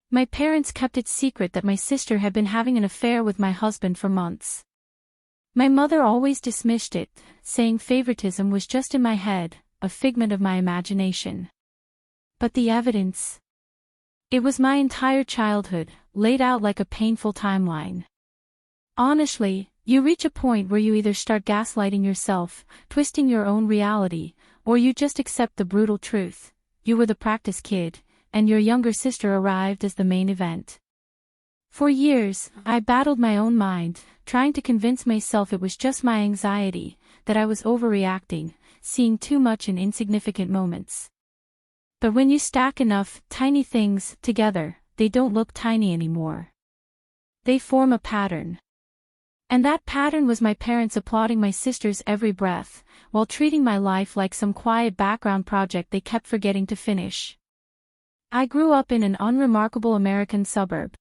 My parents kept it secret that my sister had been having an affair with my husband for months. My mother always dismissed it, saying favoritism was just in my head, a figment of my imagination. But the evidence. It was my entire childhood, laid out like a painful timeline. Honestly, you reach a point where you either start gaslighting yourself, twisting your own reality, or you just accept the brutal truth. You were the practice kid, and your younger sister arrived as the main event. For years, I battled my own mind, trying to convince myself it was just my anxiety, that I was overreacting, seeing too much in insignificant moments. But when you stack enough tiny things together, they don't look tiny anymore. They form a pattern. And that pattern was my parents applauding my sister's every breath, while treating my life like some quiet background project they kept forgetting to finish. I grew up in an unremarkable American suburb.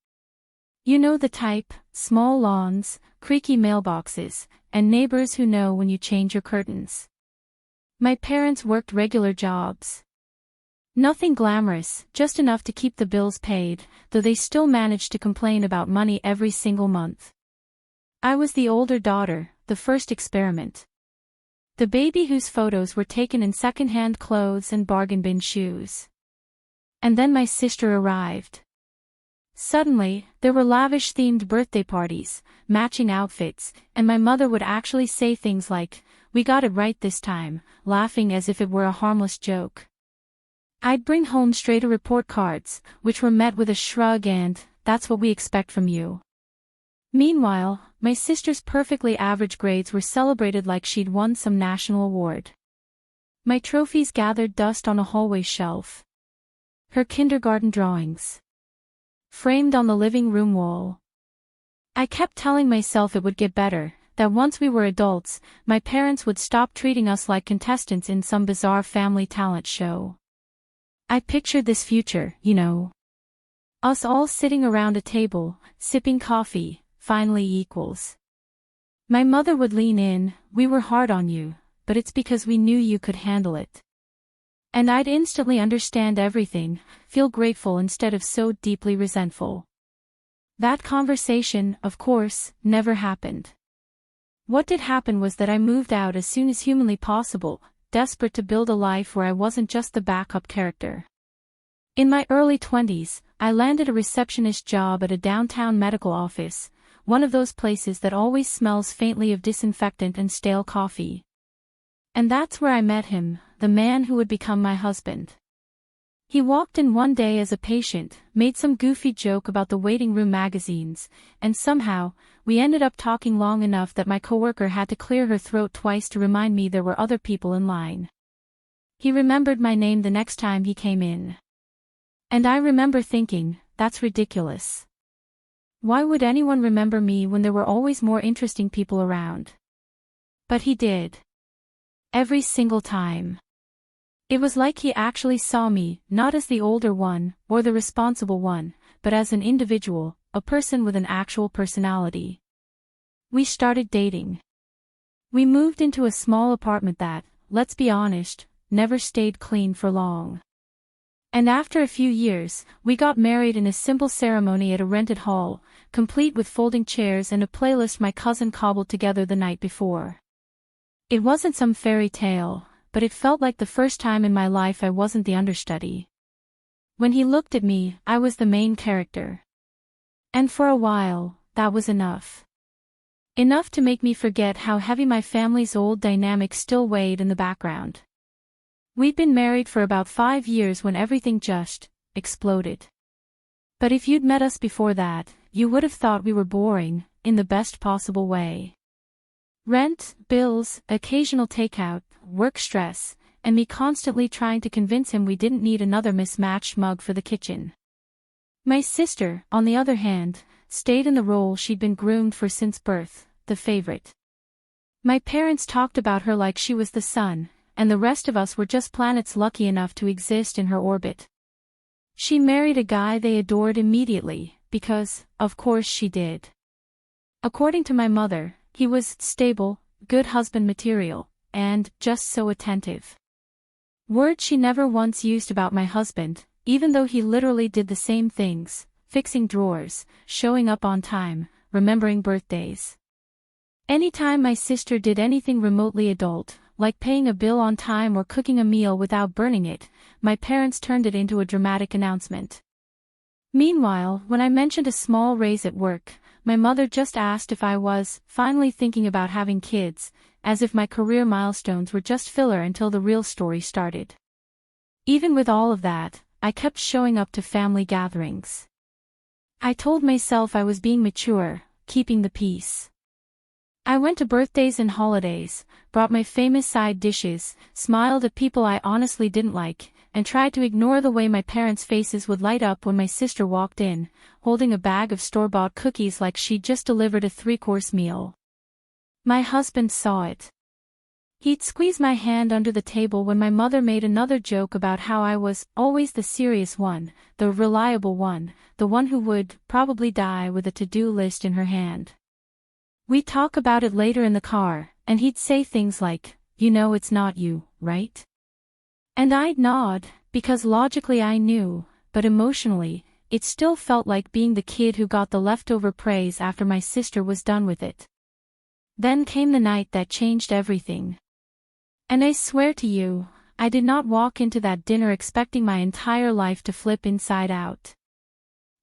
You know the type: small lawns, creaky mailboxes, and neighbors who know when you change your curtains. My parents worked regular jobs. Nothing glamorous, just enough to keep the bills paid, though they still managed to complain about money every single month. I was the older daughter, the first experiment. The baby whose photos were taken in second-hand clothes and bargain bin shoes. And then my sister arrived. Suddenly, there were lavish-themed birthday parties, matching outfits, and my mother would actually say things like, "We got it right this time," laughing as if it were a harmless joke. I'd bring home straighter report cards, which were met with a shrug and, "That's what we expect from you." Meanwhile, my sister's perfectly average grades were celebrated like she'd won some national award. My trophies gathered dust on a hallway shelf. Her kindergarten drawings framed on the living room wall. I kept telling myself it would get better, that once we were adults, my parents would stop treating us like contestants in some bizarre family talent show. I pictured this future, you know. Us all sitting around a table, sipping coffee, finally equals. My mother would lean in, "We were hard on you, but it's because we knew you could handle it." And I'd instantly understand everything, feel grateful instead of so deeply resentful. That conversation, of course, never happened. What did happen was that I moved out as soon as humanly possible, desperate to build a life where I wasn't just the backup character. In my early 20s, I landed a receptionist job at a downtown medical office, one of those places that always smells faintly of disinfectant and stale coffee. And that's where I met him, the man who would become my husband. He walked in one day as a patient, made some goofy joke about the waiting room magazines, and somehow, we ended up talking long enough that my coworker had to clear her throat twice to remind me there were other people in line. He remembered my name the next time he came in. And I remember thinking, that's ridiculous. Why would anyone remember me when there were always more interesting people around? But he did. Every single time. It was like he actually saw me, not as the older one, or the responsible one, but as an individual, a person with an actual personality. We started dating. We moved into a small apartment that, let's be honest, never stayed clean for long. And after a few years, we got married in a simple ceremony at a rented hall, complete with folding chairs and a playlist my cousin cobbled together the night before. It wasn't some fairy tale, but it felt like the first time in my life I wasn't the understudy. When he looked at me, I was the main character. And for a while, that was enough. Enough to make me forget how heavy my family's old dynamic still weighed in the background. We'd been married for about 5 years when everything just exploded. But if you'd met us before that, you would have thought we were boring, in the best possible way. Rent, bills, occasional takeout, work stress, and me constantly trying to convince him we didn't need another mismatched mug for the kitchen. My sister, on the other hand, stayed in the role she'd been groomed for since birth, the favorite. My parents talked about her like she was the sun, and the rest of us were just planets lucky enough to exist in her orbit. She married a guy they adored immediately, because, of course she did. According to my mother, he was stable, good husband material, and just so attentive. Words she never once used about my husband, even though he literally did the same things, fixing drawers, showing up on time, remembering birthdays. Anytime my sister did anything remotely adult, like paying a bill on time or cooking a meal without burning it, my parents turned it into a dramatic announcement. Meanwhile, when I mentioned a small raise at work, my mother just asked if I was finally thinking about having kids, as if my career milestones were just filler until the real story started. Even with all of that, I kept showing up to family gatherings. I told myself I was being mature, keeping the peace. I went to birthdays and holidays, brought my famous side dishes, smiled at people I honestly didn't like, and tried to ignore the way my parents' faces would light up when my sister walked in, holding a bag of store-bought cookies like she'd just delivered a 3-course meal. My husband saw it. He'd squeeze my hand under the table when my mother made another joke about how I was always the serious one, the reliable one, the one who would probably die with a to-do list in her hand. We'd talk about it later in the car, and he'd say things like, "You know it's not you, right?" And I'd nod, because logically I knew, but emotionally, it still felt like being the kid who got the leftover praise after my sister was done with it. Then came the night that changed everything. And I swear to you, I did not walk into that dinner expecting my entire life to flip inside out.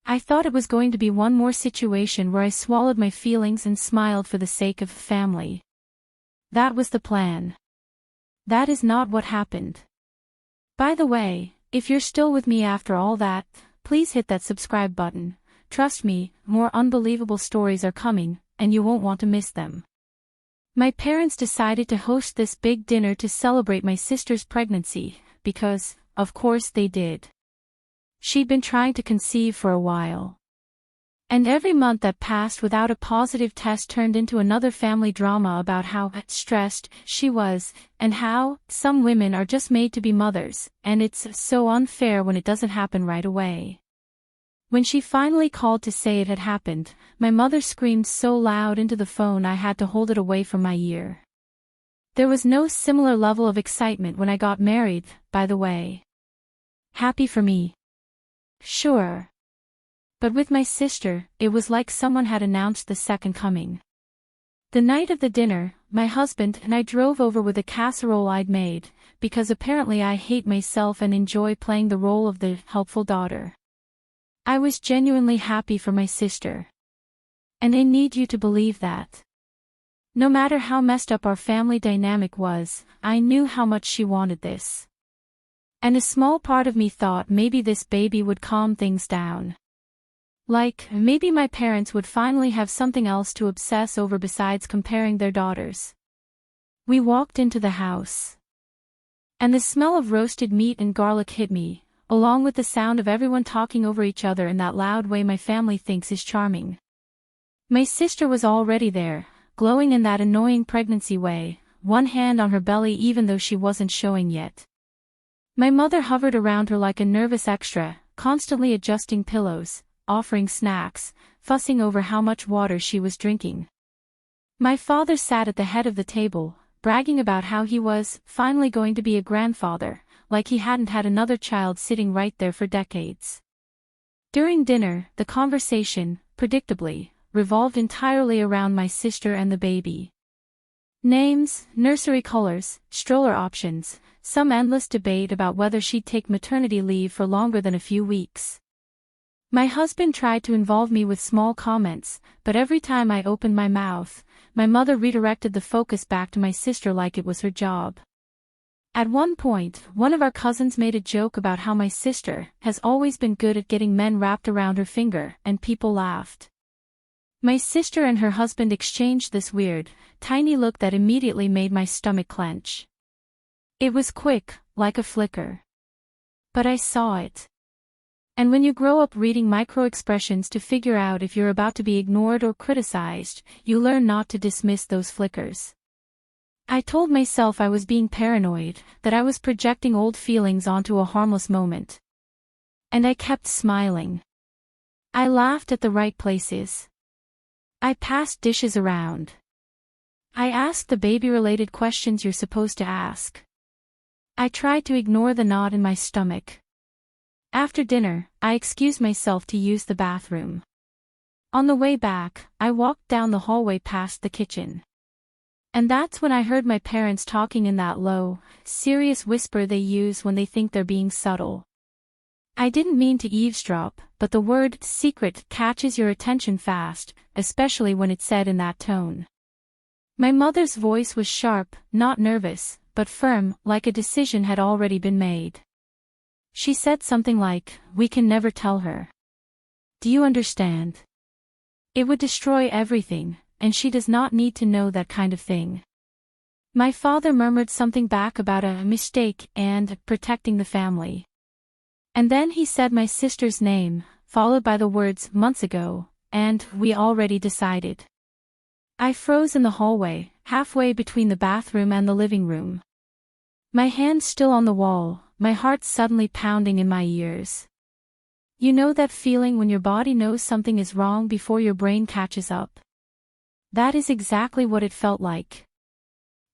I thought it was going to be one more situation where I swallowed my feelings and smiled for the sake of family. That was the plan. That is not what happened. By the way, if you're still with me after all that, please hit that subscribe button. Trust me, more unbelievable stories are coming, and you won't want to miss them. My parents decided to host this big dinner to celebrate my sister's pregnancy, because, of course they did. She'd been trying to conceive for a while. And every month that passed without a positive test turned into another family drama about how stressed she was, and how some women are just made to be mothers, and it's so unfair when it doesn't happen right away. When she finally called to say it had happened, my mother screamed so loud into the phone I had to hold it away from my ear. There was no similar level of excitement when I got married, by the way. Happy for me. Sure. But with my sister, it was like someone had announced the second coming. The night of the dinner, my husband and I drove over with a casserole I'd made, because apparently I hate myself and enjoy playing the role of the helpful daughter. I was genuinely happy for my sister. And I need you to believe that. No matter how messed up our family dynamic was, I knew how much she wanted this. And a small part of me thought maybe this baby would calm things down. Like, maybe my parents would finally have something else to obsess over besides comparing their daughters. We walked into the house. And the smell of roasted meat and garlic hit me, along with the sound of everyone talking over each other in that loud way my family thinks is charming. My sister was already there, glowing in that annoying pregnancy way, one hand on her belly even though she wasn't showing yet. My mother hovered around her like a nervous extra, constantly adjusting pillows, offering snacks, fussing over how much water she was drinking. My father sat at the head of the table, bragging about how he was finally going to be a grandfather, like he hadn't had another child sitting right there for decades. During dinner, the conversation, predictably, revolved entirely around my sister and the baby. Names, nursery colors, stroller options, some endless debate about whether she'd take maternity leave for longer than a few weeks. My husband tried to involve me with small comments, but every time I opened my mouth, my mother redirected the focus back to my sister like it was her job. At one point, one of our cousins made a joke about how my sister has always been good at getting men wrapped around her finger, and people laughed. My sister and her husband exchanged this weird, tiny look that immediately made my stomach clench. It was quick, like a flicker. But I saw it. And when you grow up reading micro-expressions to figure out if you're about to be ignored or criticized, you learn not to dismiss those flickers. I told myself I was being paranoid, that I was projecting old feelings onto a harmless moment. And I kept smiling. I laughed at the right places. I passed dishes around. I asked the baby-related questions you're supposed to ask. I tried to ignore the knot in my stomach. After dinner, I excused myself to use the bathroom. On the way back, I walked down the hallway past the kitchen. And that's when I heard my parents talking in that low, serious whisper they use when they think they're being subtle. I didn't mean to eavesdrop, but the word secret catches your attention fast, especially when it's said in that tone. My mother's voice was sharp, not nervous, but firm, like a decision had already been made. She said something like, "We can never tell her. Do you understand? It would destroy everything, and she does not need to know that kind of thing." My father murmured something back about a mistake and protecting the family. And then he said my sister's name, followed by the words "months ago," and "we already decided." I froze in the hallway, halfway between the bathroom and the living room. My hand still on the wall, my heart suddenly pounding in my ears. You know that feeling when your body knows something is wrong before your brain catches up? That is exactly what it felt like.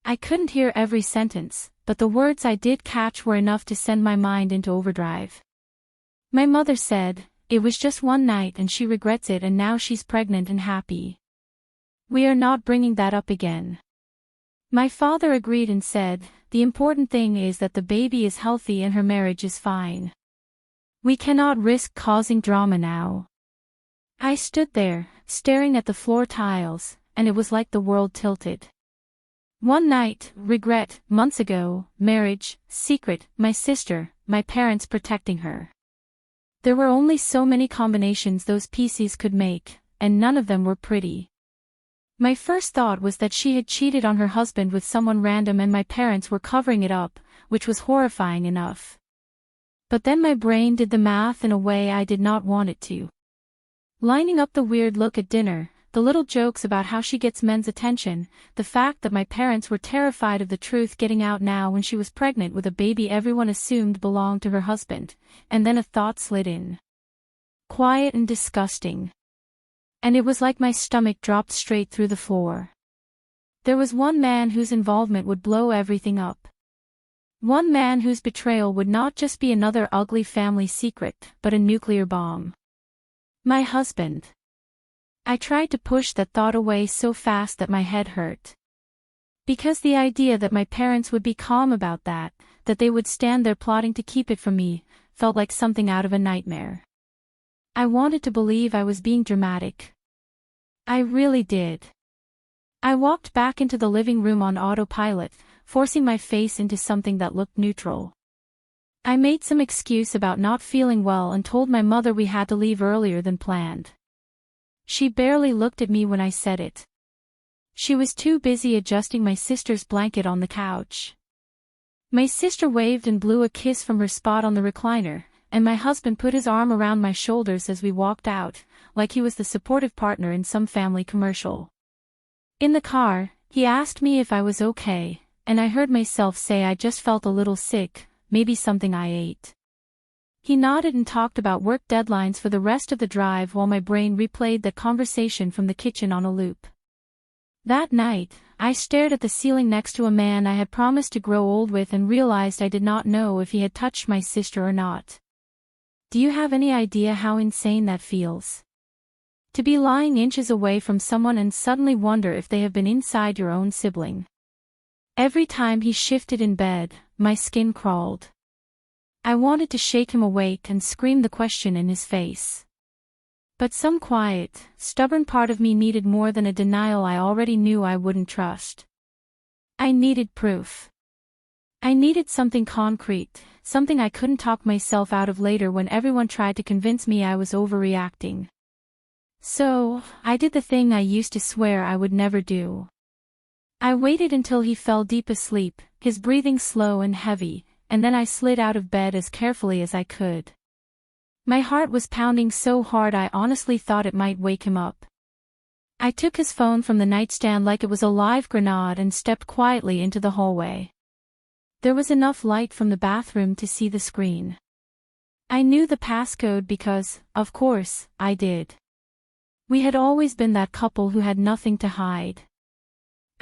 I couldn't hear every sentence, but the words I did catch were enough to send my mind into overdrive. My mother said, "It was just one night and she regrets it and now she's pregnant and happy. We are not bringing that up again." My father agreed and said, "The important thing is that the baby is healthy and her marriage is fine. We cannot risk causing drama now." I stood there, staring at the floor tiles, and it was like the world tilted. One night, regret, months ago, marriage, secret, my sister, my parents protecting her. There were only so many combinations those pieces could make, and none of them were pretty. My first thought was that she had cheated on her husband with someone random and my parents were covering it up, which was horrifying enough. But then my brain did the math in a way I did not want it to. Lining up the weird look at dinner, the little jokes about how she gets men's attention, the fact that my parents were terrified of the truth getting out now when she was pregnant with a baby everyone assumed belonged to her husband, and then a thought slid in. Quiet and disgusting. And it was like my stomach dropped straight through the floor. There was one man whose involvement would blow everything up. One man whose betrayal would not just be another ugly family secret, but a nuclear bomb. My husband. I tried to push that thought away so fast that my head hurt. Because the idea that my parents would be calm about that they would stand there plotting to keep it from me, felt like something out of a nightmare. I wanted to believe I was being dramatic. I really did. I walked back into the living room on autopilot, forcing my face into something that looked neutral. I made some excuse about not feeling well and told my mother we had to leave earlier than planned. She barely looked at me when I said it. She was too busy adjusting my sister's blanket on the couch. My sister waved and blew a kiss from her spot on the recliner, and my husband put his arm around my shoulders as we walked out, like he was the supportive partner in some family commercial. In the car, he asked me if I was okay, and I heard myself say I just felt a little sick, maybe something I ate. He nodded and talked about work deadlines for the rest of the drive while my brain replayed that conversation from the kitchen on a loop. That night, I stared at the ceiling next to a man I had promised to grow old with and realized I did not know if he had touched my sister or not. Do you have any idea how insane that feels? To be lying inches away from someone and suddenly wonder if they have been inside your own sibling. Every time he shifted in bed, my skin crawled. I wanted to shake him awake and scream the question in his face. But some quiet, stubborn part of me needed more than a denial I already knew I wouldn't trust. I needed proof. I needed something concrete, something I couldn't talk myself out of later when everyone tried to convince me I was overreacting. So, I did the thing I used to swear I would never do. I waited until he fell deep asleep, his breathing slow and heavy, and then I slid out of bed as carefully as I could. My heart was pounding so hard I honestly thought it might wake him up. I took his phone from the nightstand like it was a live grenade and stepped quietly into the hallway. There was enough light from the bathroom to see the screen. I knew the passcode because, of course, I did. We had always been that couple who had nothing to hide.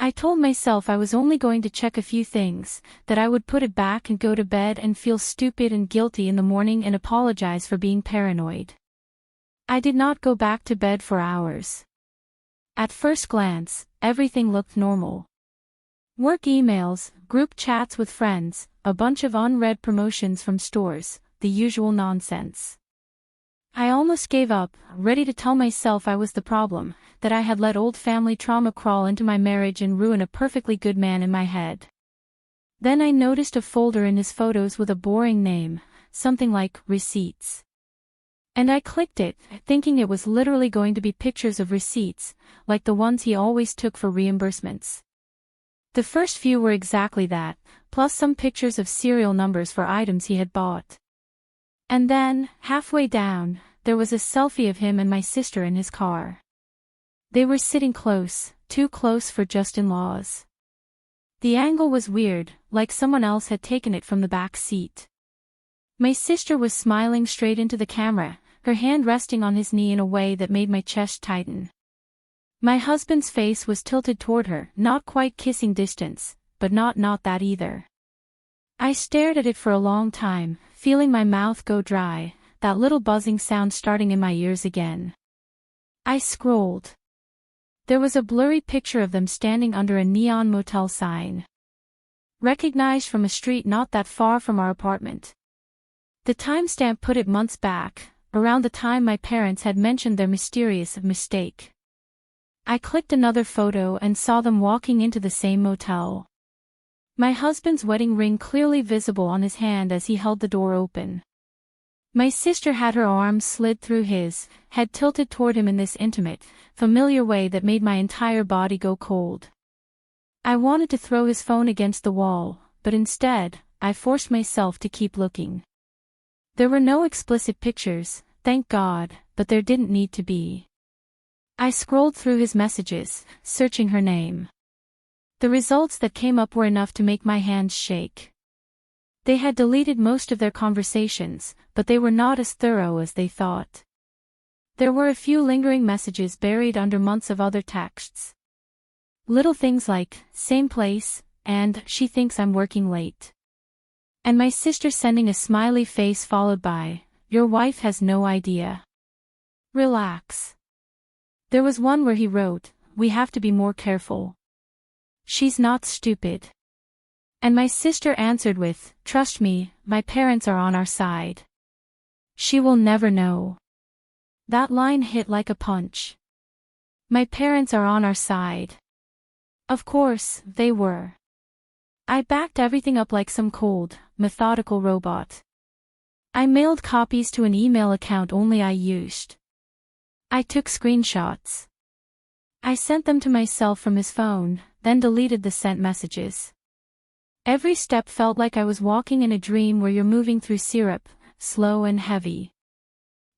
I told myself I was only going to check a few things, that I would put it back and go to bed and feel stupid and guilty in the morning and apologize for being paranoid. I did not go back to bed for hours. At first glance, everything looked normal. Work emails, group chats with friends, a bunch of unread promotions from stores, the usual nonsense. I almost gave up, ready to tell myself I was the problem, that I had let old family trauma crawl into my marriage and ruin a perfectly good man in my head. Then I noticed a folder in his photos with a boring name, something like receipts. And I clicked it, thinking it was literally going to be pictures of receipts, like the ones he always took for reimbursements. The first few were exactly that, plus some pictures of serial numbers for items he had bought. And then, halfway down, there was a selfie of him and my sister in his car. They were sitting close, too close for just in-laws. The angle was weird, like someone else had taken it from the back seat. My sister was smiling straight into the camera, her hand resting on his knee in a way that made my chest tighten. My husband's face was tilted toward her, not quite kissing distance, but not that either. I stared at it for a long time, feeling my mouth go dry, that little buzzing sound starting in my ears again. I scrolled. There was a blurry picture of them standing under a neon motel sign. Recognized from a street not that far from our apartment. The timestamp put it months back, around the time my parents had mentioned their mysterious mistake. I clicked another photo and saw them walking into the same motel. My husband's wedding ring clearly visible on his hand as he held the door open. My sister had her arms slid through his, head tilted toward him in this intimate, familiar way that made my entire body go cold. I wanted to throw his phone against the wall, but instead, I forced myself to keep looking. There were no explicit pictures, thank God, but there didn't need to be. I scrolled through his messages, searching her name. The results that came up were enough to make my hands shake. They had deleted most of their conversations, but they were not as thorough as they thought. There were a few lingering messages buried under months of other texts. Little things like, same place, and, she thinks I'm working late. And my sister sending a smiley face followed by, your wife has no idea. Relax. There was one where he wrote, we have to be more careful. She's not stupid. And my sister answered with, trust me, my parents are on our side. She will never know. That line hit like a punch. My parents are on our side. Of course, they were. I backed everything up like some cold, methodical robot. I mailed copies to an email account only I used. I took screenshots. I sent them to myself from his phone, then deleted the sent messages. Every step felt like I was walking in a dream where you're moving through syrup, slow and heavy.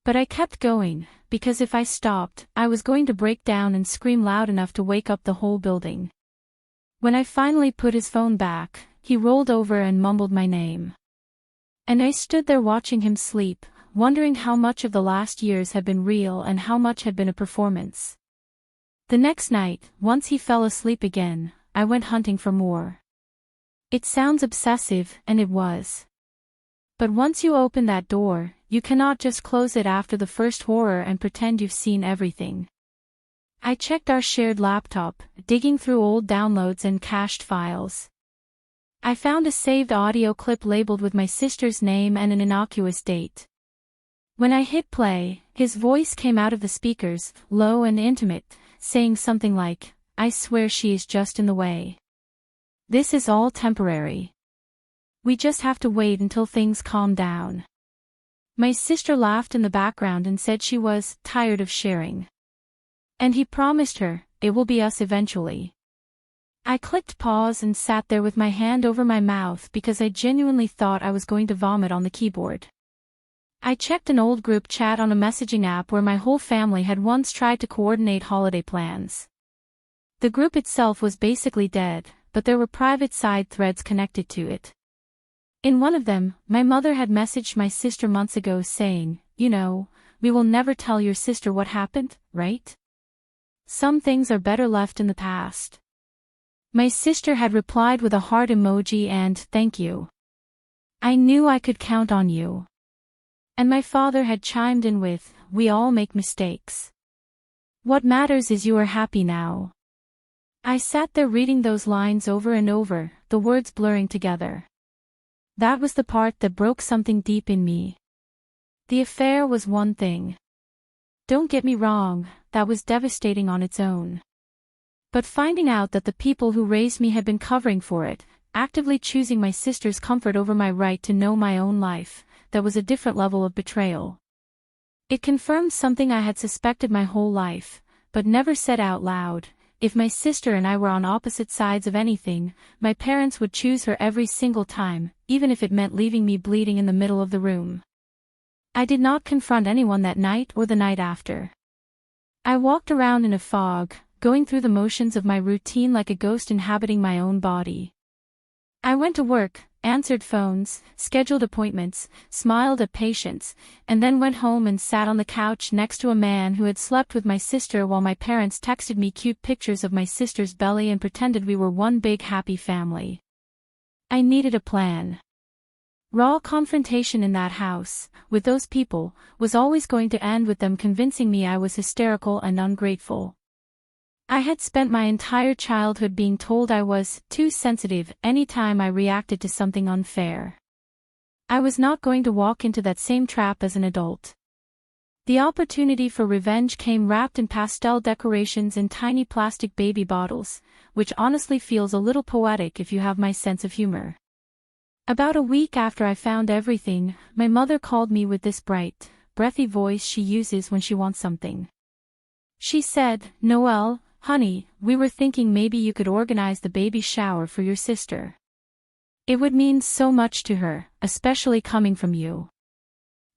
But I kept going, because if I stopped, I was going to break down and scream loud enough to wake up the whole building. When I finally put his phone back, he rolled over and mumbled my name. And I stood there watching him sleep, wondering how much of the last years had been real and how much had been a performance. The next night, once he fell asleep again, I went hunting for more. It sounds obsessive, and it was. But once you open that door, you cannot just close it after the first horror and pretend you've seen everything. I checked our shared laptop, digging through old downloads and cached files. I found a saved audio clip labeled with my sister's name and an innocuous date. When I hit play, his voice came out of the speakers, low and intimate, saying something like, I swear she is just in the way. This is all temporary. We just have to wait until things calm down. My sister laughed in the background and said she was tired of sharing. And he promised her, it will be us eventually. I clicked pause and sat there with my hand over my mouth because I genuinely thought I was going to vomit on the keyboard. I checked an old group chat on a messaging app where my whole family had once tried to coordinate holiday plans. The group itself was basically dead, but there were private side threads connected to it. In one of them, my mother had messaged my sister months ago saying, you know, we will never tell your sister what happened, right? Some things are better left in the past. My sister had replied with a heart emoji and "thank you. I knew I could count on you." And my father had chimed in with, "We all make mistakes. What matters is you are happy now." I sat there reading those lines over and over, the words blurring together. That was the part that broke something deep in me. The affair was one thing. Don't get me wrong, that was devastating on its own. But finding out that the people who raised me had been covering for it, actively choosing my sister's comfort over my right to know my own life, that was a different level of betrayal. It confirmed something I had suspected my whole life, but never said out loud. If my sister and I were on opposite sides of anything, my parents would choose her every single time, even if it meant leaving me bleeding in the middle of the room. I did not confront anyone that night or the night after. I walked around in a fog, going through the motions of my routine like a ghost inhabiting my own body. I went to work, answered phones, scheduled appointments, smiled at patients, and then went home and sat on the couch next to a man who had slept with my sister while my parents texted me cute pictures of my sister's belly and pretended we were one big happy family. I needed a plan. Raw confrontation in that house, with those people, was always going to end with them convincing me I was hysterical and ungrateful. I had spent my entire childhood being told I was too sensitive anytime I reacted to something unfair. I was not going to walk into that same trap as an adult. The opportunity for revenge came wrapped in pastel decorations in tiny plastic baby bottles, which honestly feels a little poetic if you have my sense of humor. About a week after I found everything, my mother called me with this bright, breathy voice she uses when she wants something. She said, "Noelle, honey, we were thinking maybe you could organize the baby shower for your sister. It would mean so much to her, especially coming from you."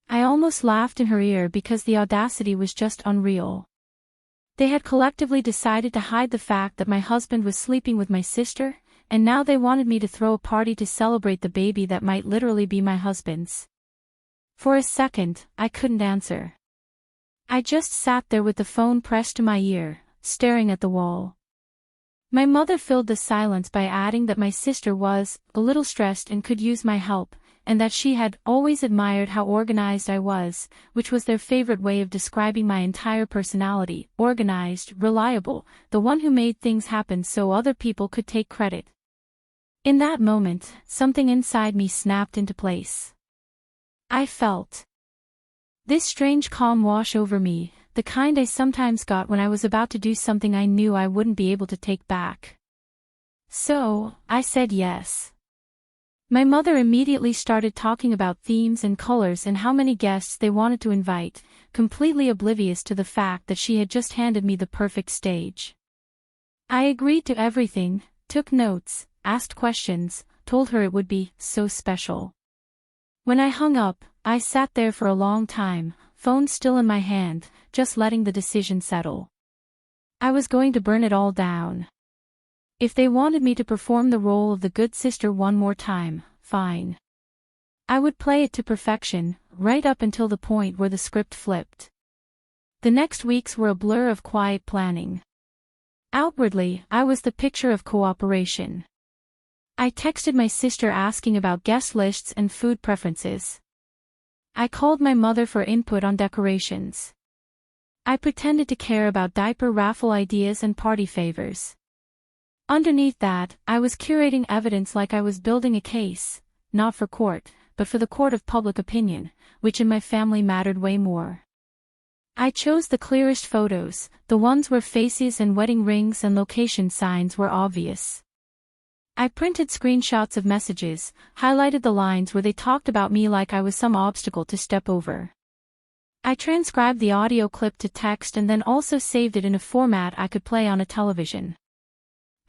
I almost laughed in her ear because the audacity was just unreal. They had collectively decided to hide the fact that my husband was sleeping with my sister, and now they wanted me to throw a party to celebrate the baby that might literally be my husband's. For a second, I couldn't answer. I just sat there with the phone pressed to my ear, staring at the wall. My mother filled the silence by adding that my sister was a little stressed and could use my help, and that she had always admired how organized I was, which was their favorite way of describing my entire personality: organized, reliable, the one who made things happen so other people could take credit. In that moment, something inside me snapped into place. I felt this strange calm wash over me, the kind I sometimes got when I was about to do something I knew I wouldn't be able to take back. So, I said yes. My mother immediately started talking about themes and colors and how many guests they wanted to invite, completely oblivious to the fact that she had just handed me the perfect stage. I agreed to everything, took notes, asked questions, told her it would be so special. When I hung up, I sat there for a long time, phone still in my hand, just letting the decision settle. I was going to burn it all down. If they wanted me to perform the role of the good sister one more time, fine. I would play it to perfection, right up until the point where the script flipped. The next weeks were a blur of quiet planning. Outwardly, I was the picture of cooperation. I texted my sister asking about guest lists and food preferences. I called my mother for input on decorations. I pretended to care about diaper raffle ideas and party favors. Underneath that, I was curating evidence like I was building a case, not for court, but for the court of public opinion, which in my family mattered way more. I chose the clearest photos, the ones where faces and wedding rings and location signs were obvious. I printed screenshots of messages, highlighted the lines where they talked about me like I was some obstacle to step over. I transcribed the audio clip to text and then also saved it in a format I could play on a television.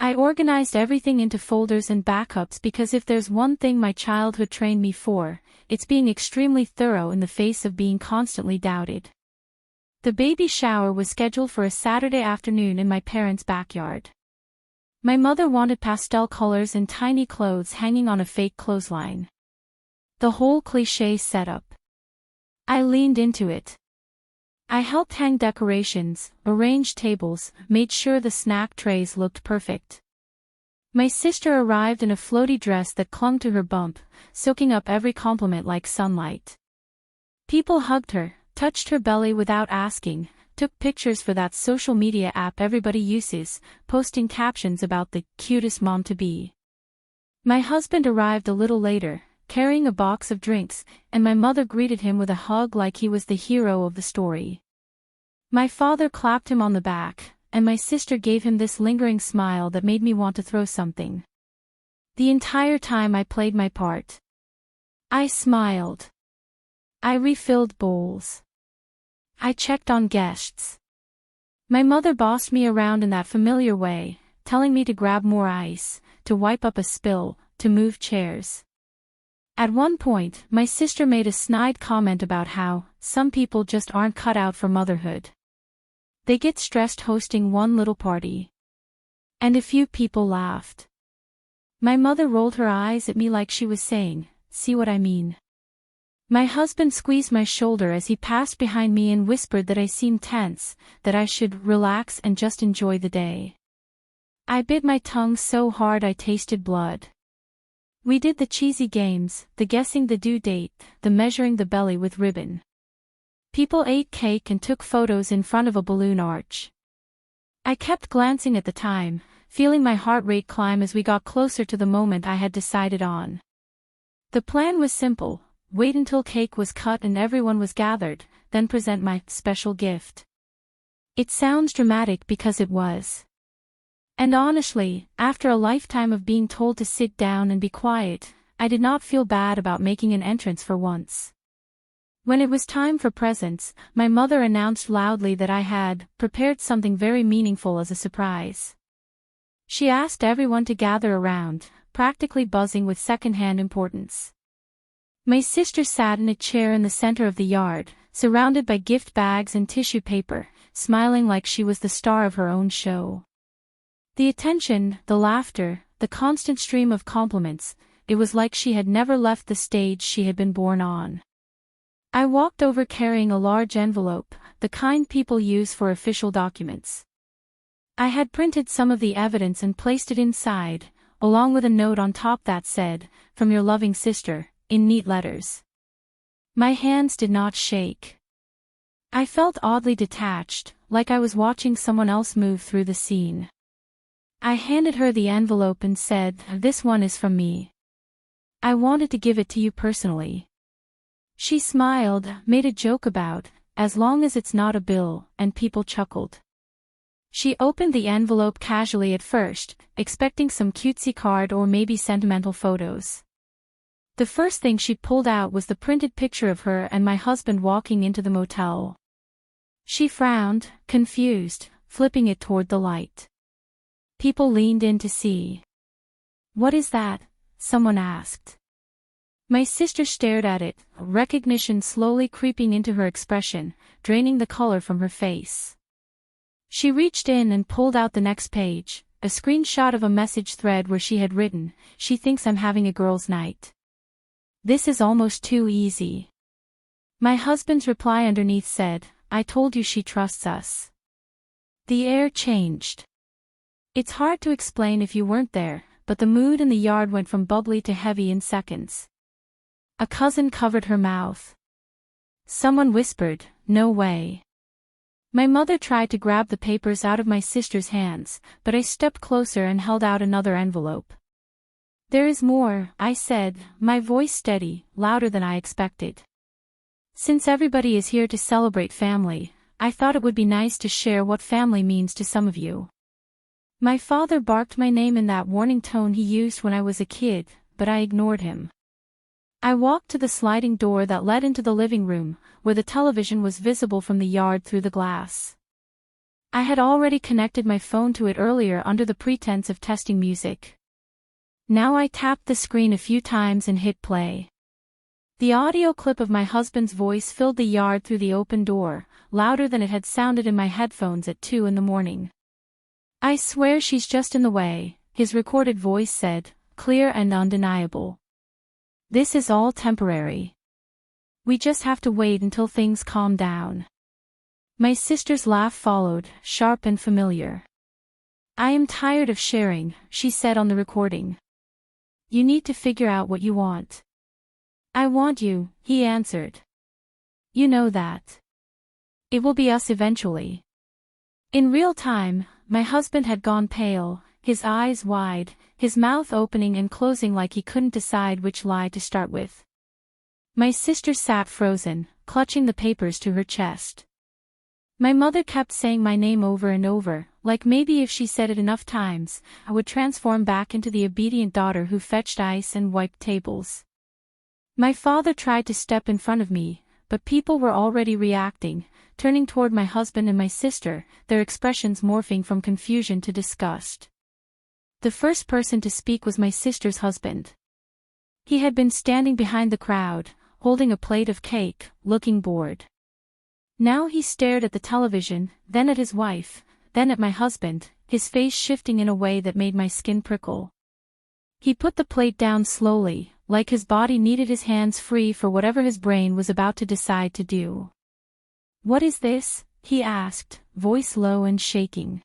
I organized everything into folders and backups because if there's one thing my childhood trained me for, it's being extremely thorough in the face of being constantly doubted. The baby shower was scheduled for a Saturday afternoon in my parents' backyard. My mother wanted pastel colors and tiny clothes hanging on a fake clothesline. The whole cliché setup. I leaned into it. I helped hang decorations, arranged tables, made sure the snack trays looked perfect. My sister arrived in a floaty dress that clung to her bump, soaking up every compliment like sunlight. People hugged her, touched her belly without asking, took pictures for that social media app everybody uses, posting captions about the cutest mom-to-be. My husband arrived a little later, carrying a box of drinks, and my mother greeted him with a hug like he was the hero of the story. My father clapped him on the back, and my sister gave him this lingering smile that made me want to throw something. The entire time I played my part. I smiled. I refilled bowls. I checked on guests. My mother bossed me around in that familiar way, telling me to grab more ice, to wipe up a spill, to move chairs. At one point, my sister made a snide comment about how some people just aren't cut out for motherhood. They get stressed hosting one little party. And a few people laughed. My mother rolled her eyes at me like she was saying, "See what I mean?" My husband squeezed my shoulder as he passed behind me and whispered that I seemed tense, that I should relax and just enjoy the day. I bit my tongue so hard I tasted blood. We did the cheesy games, the guessing the due date, the measuring the belly with ribbon. People ate cake and took photos in front of a balloon arch. I kept glancing at the time, feeling my heart rate climb as we got closer to the moment I had decided on. The plan was simple: wait until cake was cut and everyone was gathered, then present my special gift. It sounds dramatic because it was. And honestly, after a lifetime of being told to sit down and be quiet, I did not feel bad about making an entrance for once. When it was time for presents, my mother announced loudly that I had prepared something very meaningful as a surprise. She asked everyone to gather around, practically buzzing with second-hand importance. My sister sat in a chair in the center of the yard, surrounded by gift bags and tissue paper, smiling like she was the star of her own show. The attention, the laughter, the constant stream of compliments, it was like she had never left the stage she had been born on. I walked over carrying a large envelope, the kind people use for official documents. I had printed some of the evidence and placed it inside, along with a note on top that said, "From your loving sister," in neat letters. My hands did not shake. I felt oddly detached, like I was watching someone else move through the scene. I handed her the envelope and said, "This one is from me. I wanted to give it to you personally." She smiled, made a joke about, "As long as it's not a bill," and people chuckled. She opened the envelope casually at first, expecting some cutesy card or maybe sentimental photos. The first thing she pulled out was the printed picture of her and my husband walking into the motel. She frowned, confused, flipping it toward the light. People leaned in to see. "What is that?" someone asked. My sister stared at it, recognition slowly creeping into her expression, draining the color from her face. She reached in and pulled out the next page, a screenshot of a message thread where she had written, "She thinks I'm having a girls' night. This is almost too easy." My husband's reply underneath said, "I told you she trusts us." The air changed. It's hard to explain if you weren't there, but the mood in the yard went from bubbly to heavy in seconds. A cousin covered her mouth. Someone whispered, "No way." My mother tried to grab the papers out of my sister's hands, but I stepped closer and held out another envelope. "There is more," I said, my voice steady, louder than I expected. "Since everybody is here to celebrate family, I thought it would be nice to share what family means to some of you." My father barked my name in that warning tone he used when I was a kid, but I ignored him. I walked to the sliding door that led into the living room, where the television was visible from the yard through the glass. I had already connected my phone to it earlier under the pretense of testing music. Now I tapped the screen a few times and hit play. The audio clip of my husband's voice filled the yard through the open door, louder than it had sounded in my headphones at 2 a.m. "I swear she's just in the way," his recorded voice said, clear and undeniable. "This is all temporary. We just have to wait until things calm down." My sister's laugh followed, sharp and familiar. I am tired of sharing, she said on the recording. You need to figure out what you want. I want you, he answered. You know that. It will be us eventually. In real time, my husband had gone pale, his eyes wide, his mouth opening and closing like he couldn't decide which lie to start with. My sister sat frozen, clutching the papers to her chest. My mother kept saying my name over and over, like maybe if she said it enough times, I would transform back into the obedient daughter who fetched ice and wiped tables. My father tried to step in front of me, but people were already reacting, turning toward my husband and my sister, their expressions morphing from confusion to disgust. The first person to speak was my sister's husband. He had been standing behind the crowd, holding a plate of cake, looking bored. Now he stared at the television, then at his wife, then at my husband, his face shifting in a way that made my skin prickle. He put the plate down slowly, like his body needed his hands free for whatever his brain was about to decide to do. What is this? He asked, voice low and shaking.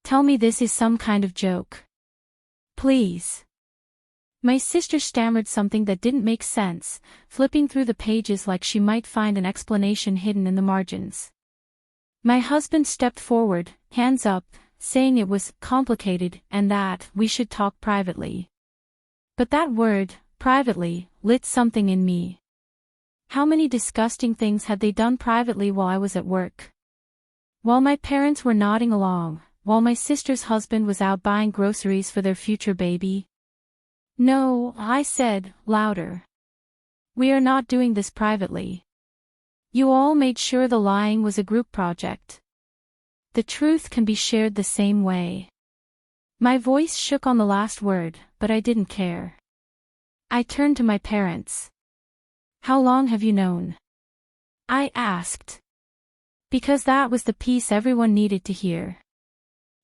Tell me this is some kind of joke. Please. My sister stammered something that didn't make sense, flipping through the pages like she might find an explanation hidden in the margins. My husband stepped forward, hands up, saying it was complicated and that we should talk privately. But that word, privately, lit something in me. How many disgusting things had they done privately while I was at work? While my parents were nodding along, while my sister's husband was out buying groceries for their future baby? No, I said, louder. We are not doing this privately. You all made sure the lying was a group project. The truth can be shared the same way. My voice shook on the last word, but I didn't care. I turned to my parents. How long have you known? I asked. Because that was the piece everyone needed to hear.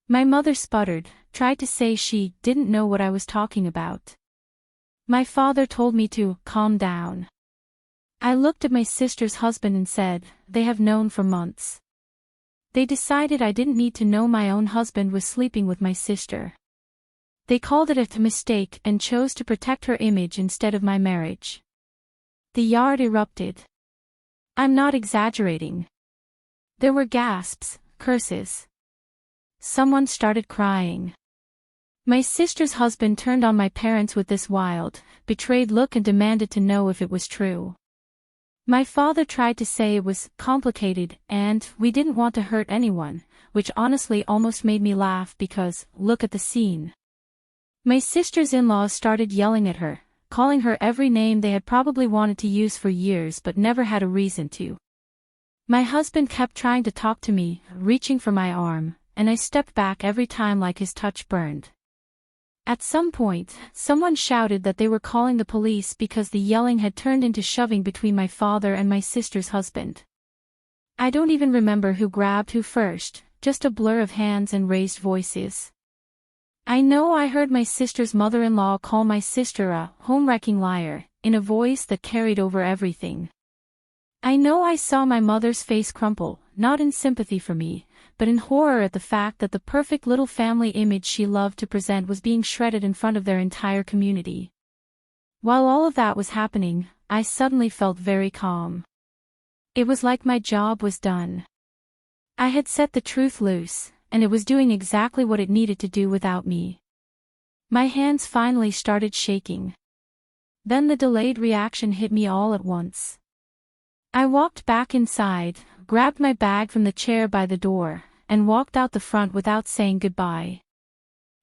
My mother sputtered, tried to say she didn't know what I was talking about. My father told me to calm down. I looked at my sister's husband and said, they have known for months. They decided I didn't need to know my own husband was sleeping with my sister. They called it a mistake and chose to protect her image instead of my marriage. The yard erupted. I'm not exaggerating. There were gasps, curses. Someone started crying. My sister's husband turned on my parents with this wild, betrayed look and demanded to know if it was true. My father tried to say it was complicated and we didn't want to hurt anyone, which honestly almost made me laugh because, look at the scene. My sister's in-laws started yelling at her, calling her every name they had probably wanted to use for years but never had a reason to. My husband kept trying to talk to me, reaching for my arm, and I stepped back every time like his touch burned. At some point, someone shouted that they were calling the police because the yelling had turned into shoving between my father and my sister's husband. I don't even remember who grabbed who first, just a blur of hands and raised voices. I know I heard my sister's mother-in-law call my sister a home-wrecking liar, in a voice that carried over everything. I know I saw my mother's face crumple, not in sympathy for me, but in horror at the fact that the perfect little family image she loved to present was being shredded in front of their entire community. While all of that was happening, I suddenly felt very calm. It was like my job was done. I had set the truth loose, and it was doing exactly what it needed to do without me. My hands finally started shaking. Then the delayed reaction hit me all at once. I walked back inside, grabbed my bag from the chair by the door, and walked out the front without saying goodbye.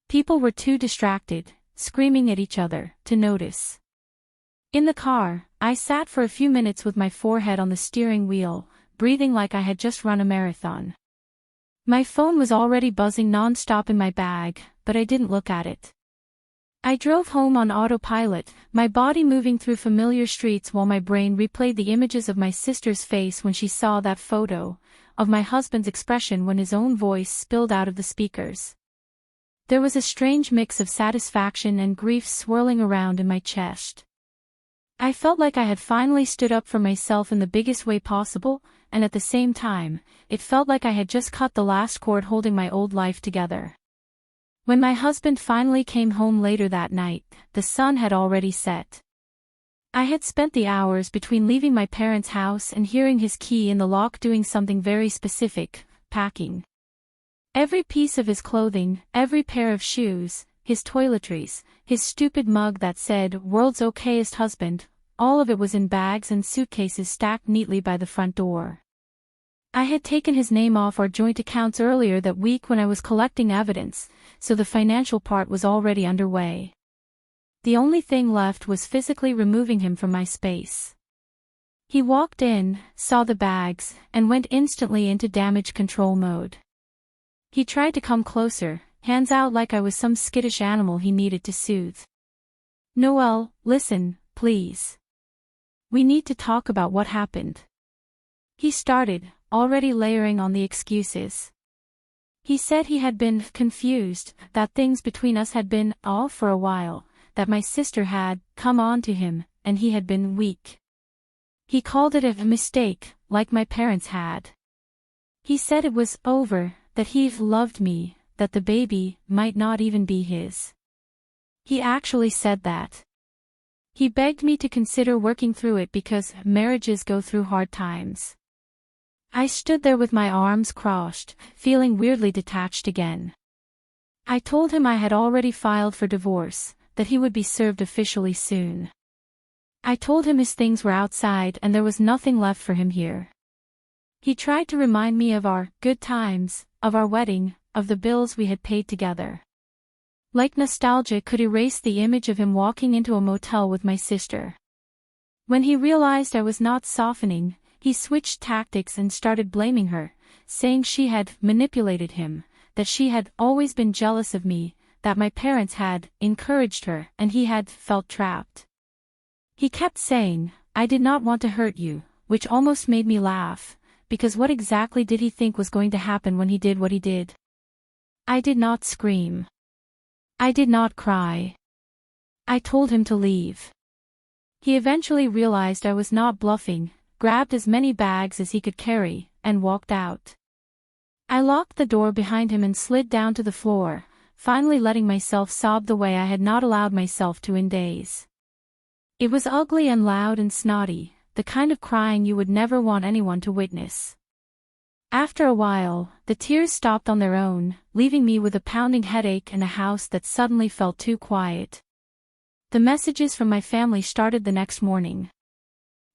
People were too distracted, screaming at each other, to notice. In the car, I sat for a few minutes with my forehead on the steering wheel, breathing like I had just run a marathon. My phone was already buzzing non-stop in my bag, but I didn't look at it. I drove home on autopilot, my body moving through familiar streets while my brain replayed the images of my sister's face when she saw that photo, of my husband's expression when his own voice spilled out of the speakers. There was a strange mix of satisfaction and grief swirling around in my chest. I felt like I had finally stood up for myself in the biggest way possible, and at the same time, it felt like I had just cut the last cord holding my old life together. When my husband finally came home later that night, the sun had already set. I had spent the hours between leaving my parents' house and hearing his key in the lock doing something very specific, packing. Every piece of his clothing, every pair of shoes, his toiletries, his stupid mug that said, "World's okayest husband," all of it was in bags and suitcases stacked neatly by the front door. I had taken his name off our joint accounts earlier that week when I was collecting evidence, so the financial part was already underway. The only thing left was physically removing him from my space. He walked in, saw the bags, and went instantly into damage control mode. He tried to come closer, hands out like I was some skittish animal he needed to soothe. "Noel, listen, please. We need to talk about what happened." He started, already layering on the excuses. He said he had been confused, that things between us had been off for a while, that my sister had come on to him, and he had been weak. He called it a mistake, like my parents had. He said it was over, that he loved me, that the baby might not even be his. He actually said that. He begged me to consider working through it because marriages go through hard times. I stood there with my arms crossed, feeling weirdly detached again. I told him I had already filed for divorce, that he would be served officially soon. I told him his things were outside and there was nothing left for him here. He tried to remind me of our good times, of our wedding, of the bills we had paid together. Like nostalgia could erase the image of him walking into a motel with my sister. When he realized I was not softening, he switched tactics and started blaming her, saying she had manipulated him, that she had always been jealous of me, that my parents had encouraged her and he had felt trapped. He kept saying, "I did not want to hurt you," which almost made me laugh, because what exactly did he think was going to happen when he did what he did? I did not scream. I did not cry. I told him to leave. He eventually realized I was not bluffing, grabbed as many bags as he could carry, and walked out. I locked the door behind him and slid down to the floor, finally letting myself sob the way I had not allowed myself to in days. It was ugly and loud and snotty, the kind of crying you would never want anyone to witness. After a while, the tears stopped on their own, leaving me with a pounding headache and a house that suddenly felt too quiet. The messages from my family started the next morning.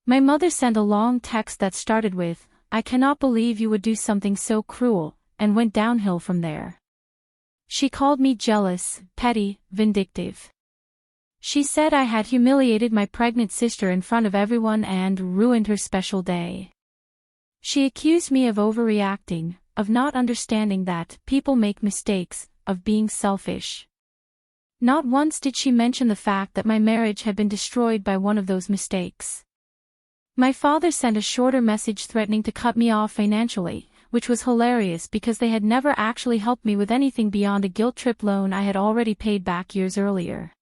My mother sent a long text that started with, "I cannot believe you would do something so cruel," and went downhill from there. She called me jealous, petty, vindictive. She said I had humiliated my pregnant sister in front of everyone and ruined her special day. She accused me of overreacting, of not understanding that people make mistakes, of being selfish. Not once did she mention the fact that my marriage had been destroyed by one of those mistakes. My father sent a shorter message threatening to cut me off financially, which was hilarious because they had never actually helped me with anything beyond a guilt trip loan I had already paid back years earlier.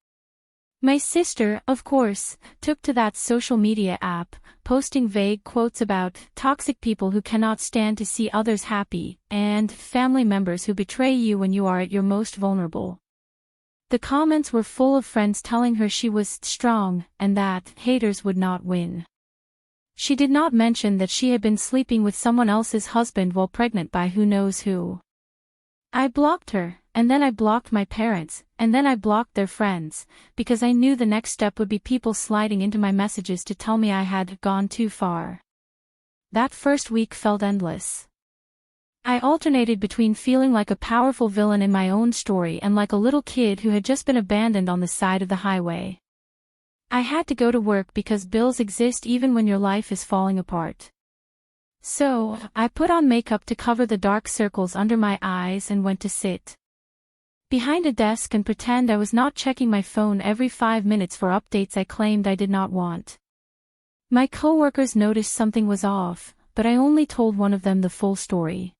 My sister, of course, took to that social media app, posting vague quotes about toxic people who cannot stand to see others happy, and family members who betray you when you are at your most vulnerable. The comments were full of friends telling her she was strong, and that haters would not win. She did not mention that she had been sleeping with someone else's husband while pregnant by who knows who. I blocked her, and then I blocked my parents, and then I blocked their friends, because I knew the next step would be people sliding into my messages to tell me I had gone too far. That first week felt endless. I alternated between feeling like a powerful villain in my own story and like a little kid who had just been abandoned on the side of the highway. I had to go to work because bills exist even when your life is falling apart. So, I put on makeup to cover the dark circles under my eyes and went to sit behind a desk and pretend I was not checking my phone every 5 minutes for updates I claimed I did not want. My coworkers noticed something was off, but I only told one of them the full story.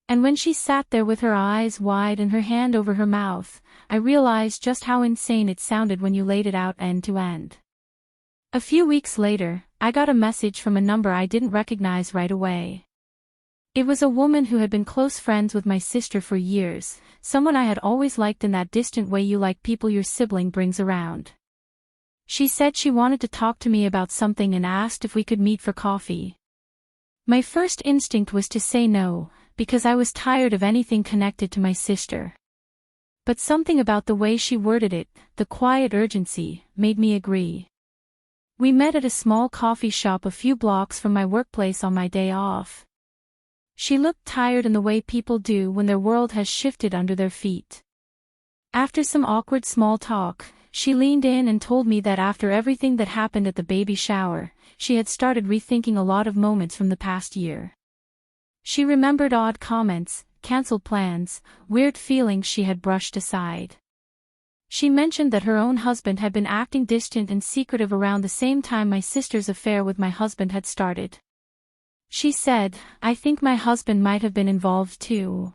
And when she sat there with her eyes wide and her hand over her mouth, I realized just how insane it sounded when you laid it out end to end. A few weeks later, I got a message from a number I didn't recognize right away. It was a woman who had been close friends with my sister for years, someone I had always liked in that distant way you like people your sibling brings around. She said she wanted to talk to me about something and asked if we could meet for coffee. My first instinct was to say no, because I was tired of anything connected to my sister. But something about the way she worded it, the quiet urgency, made me agree. We met at a small coffee shop a few blocks from my workplace on my day off. She looked tired in the way people do when their world has shifted under their feet. After some awkward small talk, she leaned in and told me that after everything that happened at the baby shower, she had started rethinking a lot of moments from the past year. She remembered odd comments, cancelled plans, weird feelings she had brushed aside. She mentioned that her own husband had been acting distant and secretive around the same time my sister's affair with my husband had started. She said, "I think my husband might have been involved too."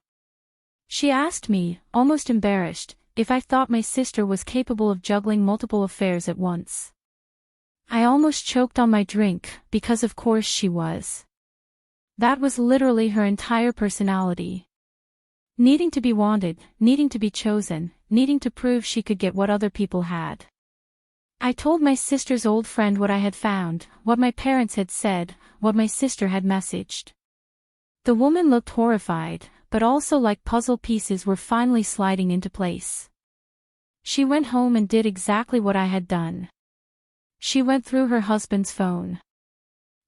She asked me, almost embarrassed, if I thought my sister was capable of juggling multiple affairs at once. I almost choked on my drink, because of course she was. That was literally her entire personality. Needing to be wanted, needing to be chosen, needing to prove she could get what other people had. I told my sister's old friend what I had found, what my parents had said, what my sister had messaged. The woman looked horrified, but also like puzzle pieces were finally sliding into place. She went home and did exactly what I had done. She went through her husband's phone.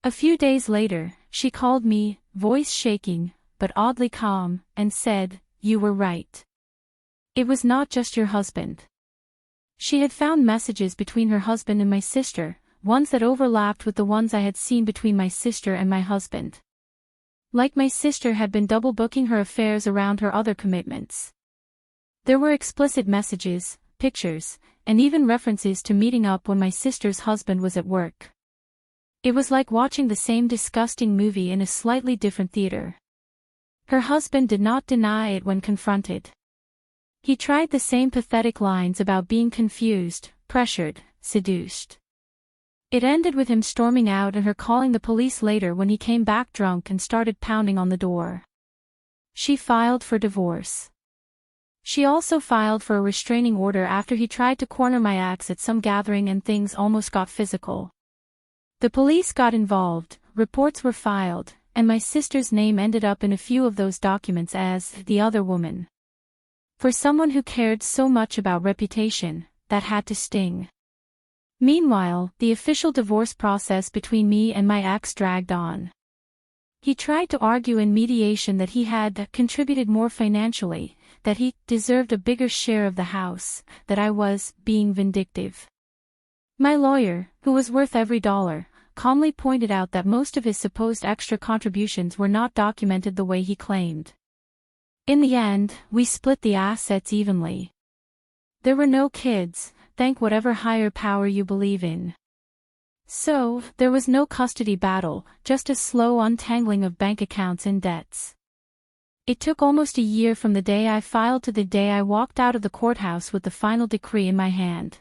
A few days later, she called me, voice shaking, but oddly calm, and said, "You were right. It was not just your husband." She had found messages between her husband and my sister, ones that overlapped with the ones I had seen between my sister and my husband. Like my sister had been double-booking her affairs around her other commitments. There were explicit messages, pictures, and even references to meeting up when my sister's husband was at work. It was like watching the same disgusting movie in a slightly different theater. Her husband did not deny it when confronted. He tried the same pathetic lines about being confused, pressured, seduced. It ended with him storming out and her calling the police later when he came back drunk and started pounding on the door. She filed for divorce. She also filed for a restraining order after he tried to corner my ex at some gathering and things almost got physical. The police got involved, reports were filed, and my sister's name ended up in a few of those documents as the other woman. For someone who cared so much about reputation, that had to sting. Meanwhile, the official divorce process between me and my ex dragged on. He tried to argue in mediation that he had contributed more financially, that he deserved a bigger share of the house, that I was being vindictive. My lawyer, who was worth every dollar, calmly pointed out that most of his supposed extra contributions were not documented the way he claimed. In the end, we split the assets evenly. There were no kids, thank whatever higher power you believe in. So, there was no custody battle, just a slow untangling of bank accounts and debts. It took almost a year from the day I filed to the day I walked out of the courthouse with the final decree in my hand.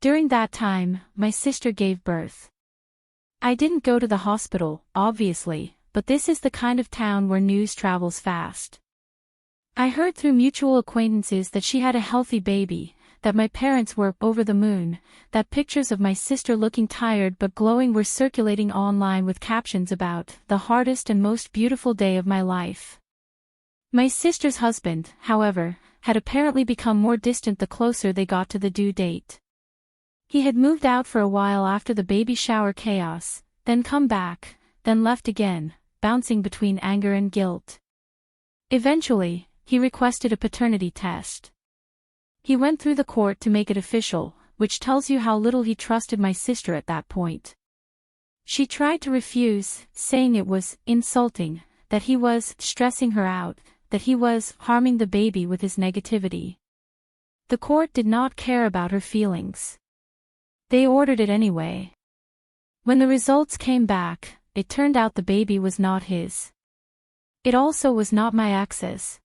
During that time, my sister gave birth. I didn't go to the hospital, obviously, but this is the kind of town where news travels fast. I heard through mutual acquaintances that she had a healthy baby, that my parents were over the moon, that pictures of my sister looking tired but glowing were circulating online with captions about the hardest and most beautiful day of my life. My sister's husband, however, had apparently become more distant the closer they got to the due date. He had moved out for a while after the baby shower chaos, then come back, then left again, bouncing between anger and guilt. Eventually, he requested a paternity test. He went through the court to make it official, which tells you how little he trusted my sister at that point. She tried to refuse, saying it was insulting, that he was stressing her out, that he was harming the baby with his negativity. The court did not care about her feelings. They ordered it anyway. When the results came back, it turned out the baby was not his. It also was not my ex's.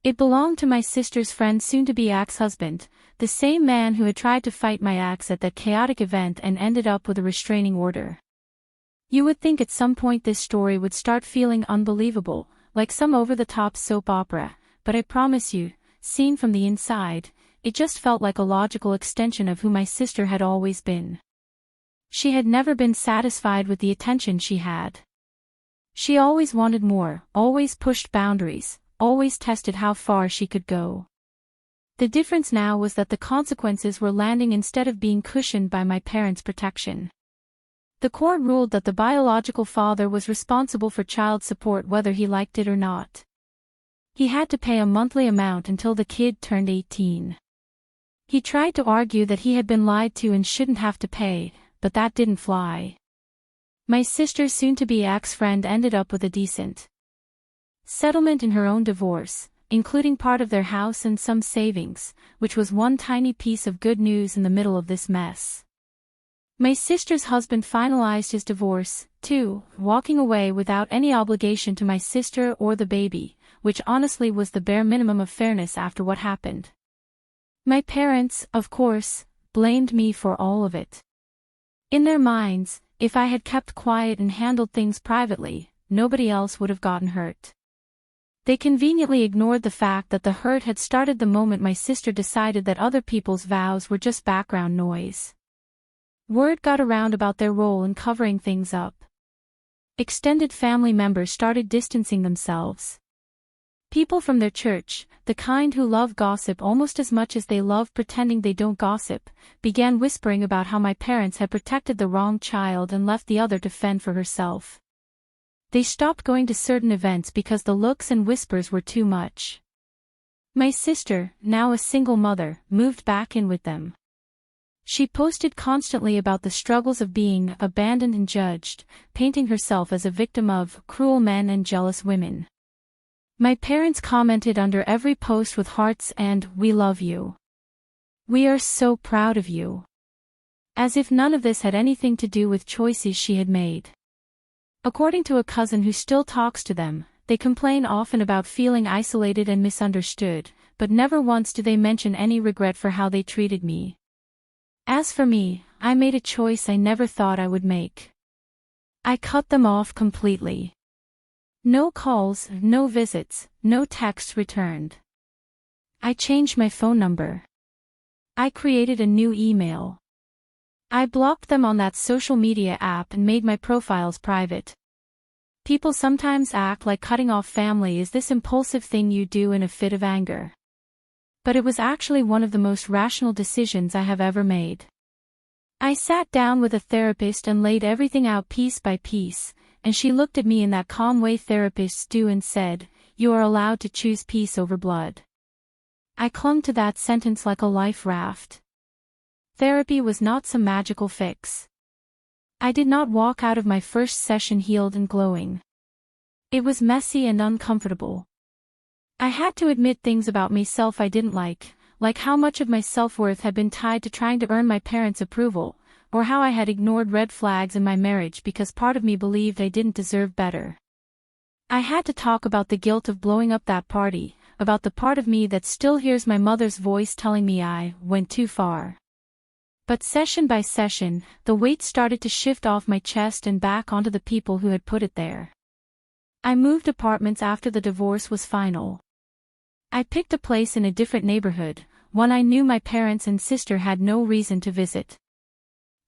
It belonged to my sister's friend soon-to-be ex-husband, the same man who had tried to fight my ex at that chaotic event and ended up with a restraining order. You would think at some point this story would start feeling unbelievable, like some over-the-top soap opera, but I promise you, seen from the inside, it just felt like a logical extension of who my sister had always been. She had never been satisfied with the attention she had. She always wanted more, always pushed boundaries, always tested how far she could go. The difference now was that the consequences were landing instead of being cushioned by my parents' protection. The court ruled that the biological father was responsible for child support whether he liked it or not. He had to pay a monthly amount until the kid turned 18. He tried to argue that he had been lied to and shouldn't have to pay, but that didn't fly. My sister's soon-to-be ex-friend ended up with a decent settlement in her own divorce, including part of their house and some savings, which was one tiny piece of good news in the middle of this mess. My sister's husband finalized his divorce, too, walking away without any obligation to my sister or the baby, which honestly was the bare minimum of fairness after what happened. My parents, of course, blamed me for all of it. In their minds, if I had kept quiet and handled things privately, nobody else would have gotten hurt. They conveniently ignored the fact that the hurt had started the moment my sister decided that other people's vows were just background noise. Word got around about their role in covering things up. Extended family members started distancing themselves. People from their church, the kind who love gossip almost as much as they love pretending they don't gossip, began whispering about how my parents had protected the wrong child and left the other to fend for herself. They stopped going to certain events because the looks and whispers were too much. My sister, now a single mother, moved back in with them. She posted constantly about the struggles of being abandoned and judged, painting herself as a victim of cruel men and jealous women. My parents commented under every post with hearts and "We love you. We are so proud of you." As if none of this had anything to do with choices she had made. According to a cousin who still talks to them, they complain often about feeling isolated and misunderstood, but never once do they mention any regret for how they treated me. As for me, I made a choice I never thought I would make. I cut them off completely. No calls, no visits, no texts returned. I changed my phone number. I created a new email. I blocked them on that social media app and made my profiles private. People sometimes act like cutting off family is this impulsive thing you do in a fit of anger. But it was actually one of the most rational decisions I have ever made. I sat down with a therapist and laid everything out piece by piece, and she looked at me in that calm way therapists do and said, "You are allowed to choose peace over blood." I clung to that sentence like a life raft. Therapy was not some magical fix. I did not walk out of my first session healed and glowing. It was messy and uncomfortable. I had to admit things about myself I didn't like how much of my self-worth had been tied to trying to earn my parents' approval, or how I had ignored red flags in my marriage because part of me believed I didn't deserve better. I had to talk about the guilt of blowing up that party, about the part of me that still hears my mother's voice telling me I went too far. But session by session, the weight started to shift off my chest and back onto the people who had put it there. I moved apartments after the divorce was final. I picked a place in a different neighborhood, one I knew my parents and sister had no reason to visit.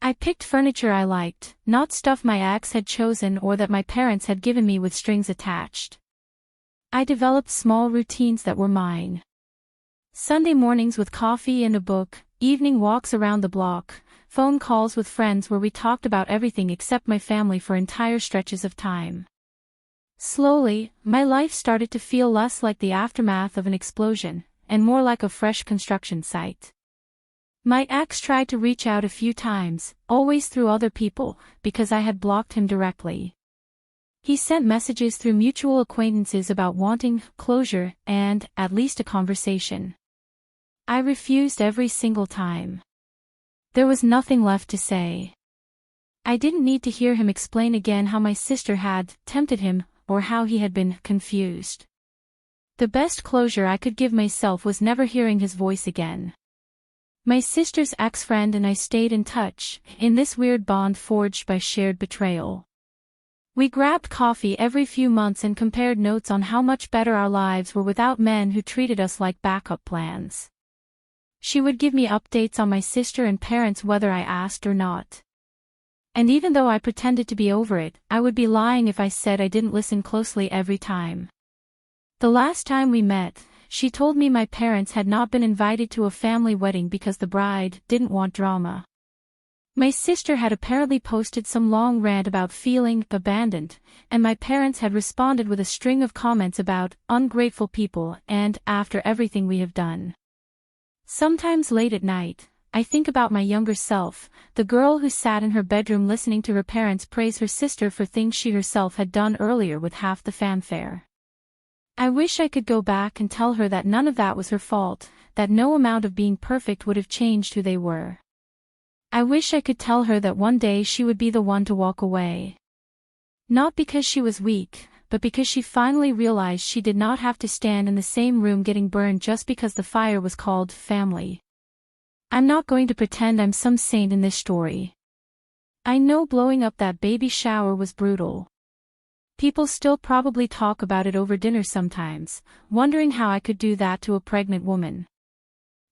I picked furniture I liked, not stuff my ex had chosen or that my parents had given me with strings attached. I developed small routines that were mine. Sunday mornings with coffee and a book, evening walks around the block, phone calls with friends where we talked about everything except my family for entire stretches of time. Slowly, my life started to feel less like the aftermath of an explosion, and more like a fresh construction site. My ex tried to reach out a few times, always through other people, because I had blocked him directly. He sent messages through mutual acquaintances about wanting closure and, at least, a conversation. I refused every single time. There was nothing left to say. I didn't need to hear him explain again how my sister had tempted him, or how he had been confused. The best closure I could give myself was never hearing his voice again. My sister's ex-friend and I stayed in touch, in this weird bond forged by shared betrayal. We grabbed coffee every few months and compared notes on how much better our lives were without men who treated us like backup plans. She would give me updates on my sister and parents whether I asked or not. And even though I pretended to be over it, I would be lying if I said I didn't listen closely every time. The last time we met, she told me my parents had not been invited to a family wedding because the bride didn't want drama. My sister had apparently posted some long rant about feeling abandoned, and my parents had responded with a string of comments about ungrateful people and after everything we have done. Sometimes late at night, I think about my younger self, the girl who sat in her bedroom listening to her parents praise her sister for things she herself had done earlier with half the fanfare. I wish I could go back and tell her that none of that was her fault, that no amount of being perfect would have changed who they were. I wish I could tell her that one day she would be the one to walk away. Not because she was weak, but because she finally realized she did not have to stand in the same room getting burned just because the fire was called family. I'm not going to pretend I'm some saint in this story. I know blowing up that baby shower was brutal. People still probably talk about it over dinner sometimes, wondering how I could do that to a pregnant woman.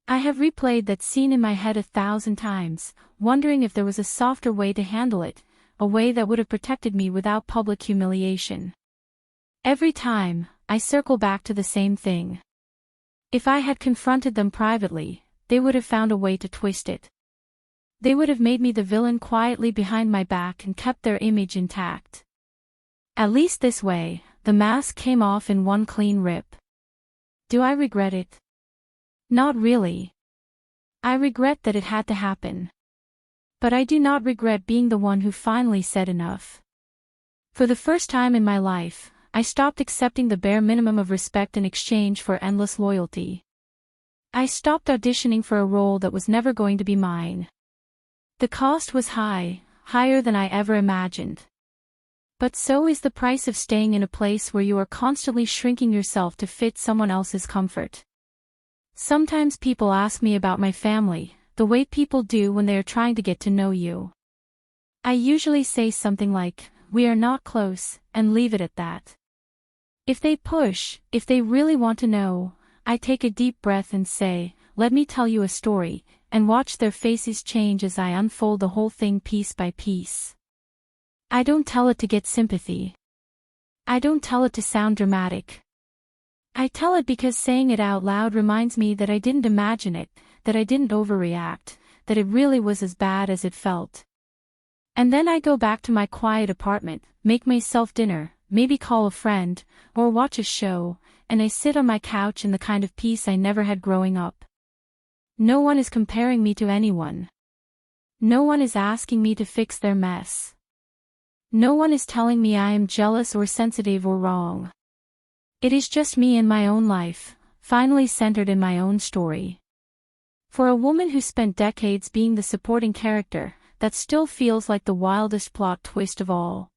I have replayed that scene in my head 1,000 times, wondering if there was a softer way to handle it, a way that would have protected me without public humiliation. Every time, I circle back to the same thing. If I had confronted them privately, they would have found a way to twist it. They would have made me the villain quietly behind my back and kept their image intact. At least this way, the mask came off in one clean rip. Do I regret it? Not really. I regret that it had to happen. But I do not regret being the one who finally said enough. For the first time in my life, I stopped accepting the bare minimum of respect in exchange for endless loyalty. I stopped auditioning for a role that was never going to be mine. The cost was high, higher than I ever imagined. But so is the price of staying in a place where you are constantly shrinking yourself to fit someone else's comfort. Sometimes people ask me about my family, the way people do when they are trying to get to know you. I usually say something like, "We are not close," and leave it at that. If they push, if they really want to know, I take a deep breath and say, "Let me tell you a story," and watch their faces change as I unfold the whole thing piece by piece. I don't tell it to get sympathy. I don't tell it to sound dramatic. I tell it because saying it out loud reminds me that I didn't imagine it, that I didn't overreact, that it really was as bad as it felt. And then I go back to my quiet apartment, make myself dinner, maybe call a friend, or watch a show, and I sit on my couch in the kind of peace I never had growing up. No one is comparing me to anyone. No one is asking me to fix their mess. No one is telling me I am jealous or sensitive or wrong. It is just me and my own life, finally centered in my own story. For a woman who spent decades being the supporting character, that still feels like the wildest plot twist of all.